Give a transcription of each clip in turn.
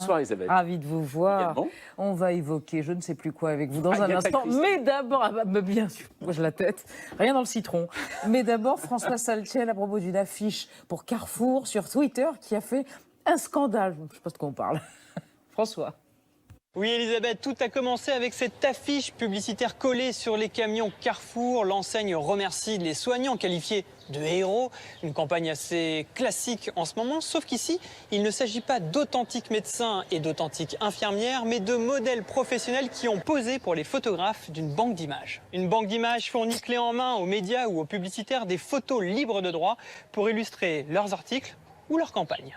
Bonsoir Isabelle. Ravi de vous voir. Également. On va évoquer je ne sais plus quoi avec vous dans un Agatha instant. Christie. Mais d'abord, bien sûr, moi je la tête, rien dans le citron. Mais d'abord, François Saltiel à propos d'une affiche pour Carrefour sur Twitter qui a fait un scandale. Je ne sais pas de quoi on parle. François. Oui, Elisabeth, tout a commencé avec cette affiche publicitaire collée sur les camions Carrefour. L'enseigne remercie les soignants qualifiés de héros. Une campagne assez classique en ce moment, sauf qu'ici, il ne s'agit pas d'authentiques médecins et d'authentiques infirmières, mais de modèles professionnels qui ont posé pour les photographes d'une banque d'images. Une banque d'images fournit clé en main aux médias ou aux publicitaires des photos libres de droit pour illustrer leurs articles ou leurs campagnes.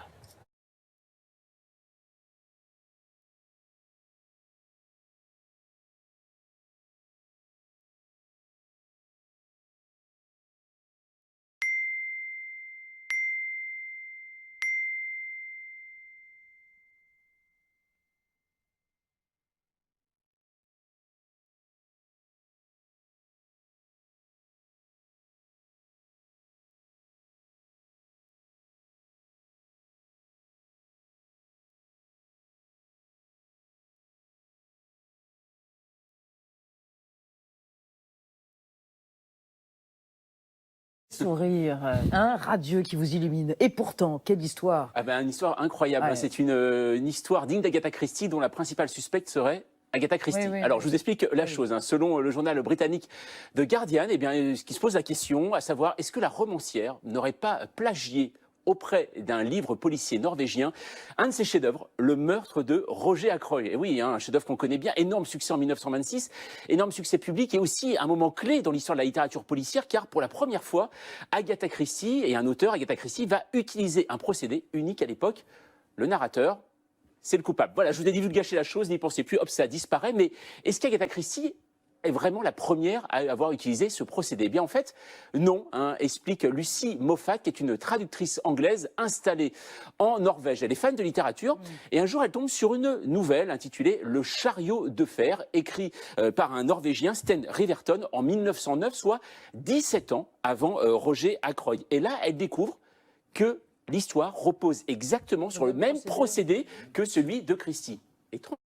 Sourire, un radieux qui vous illumine. Et pourtant, quelle histoire. Ah ben, une histoire incroyable. Ouais. C'est une histoire digne d'Agatha Christie dont la principale suspecte serait Agatha Christie. Oui, oui, Alors, oui. je vous explique la Oui. chose. Selon le journal britannique The Guardian, eh bien, ce qui se pose la question, à savoir, est-ce que la romancière n'aurait pas plagié auprès d'un livre policier norvégien, un de ses chefs-d'œuvre, Le meurtre de Roger Ackroyd. Et oui, un chef-d'œuvre qu'on connaît bien, énorme succès en 1926, énorme succès public et aussi un moment clé dans l'histoire de la littérature policière, car pour la première fois, Agatha Christie et un auteur, Agatha Christie, va utiliser un procédé unique à l'époque. Le narrateur, c'est le coupable. Voilà, je vous ai dit, vous de gâcher la chose, n'y pensez plus, hop, ça disparaît. Mais est-ce qu'Agatha Christie est vraiment la première à avoir utilisé ce procédé? Eh bien, en fait, non, explique Lucy Moffat, qui est une traductrice anglaise installée en Norvège. Elle est fan de littérature et un jour, elle tombe sur une nouvelle intitulée Le chariot de fer, écrit par un Norvégien, Sten Riverton, en 1909, soit 17 ans avant Roger Ackroyd. Et là, elle découvre que l'histoire repose exactement sur le même procédé que celui de Christie. Étrange.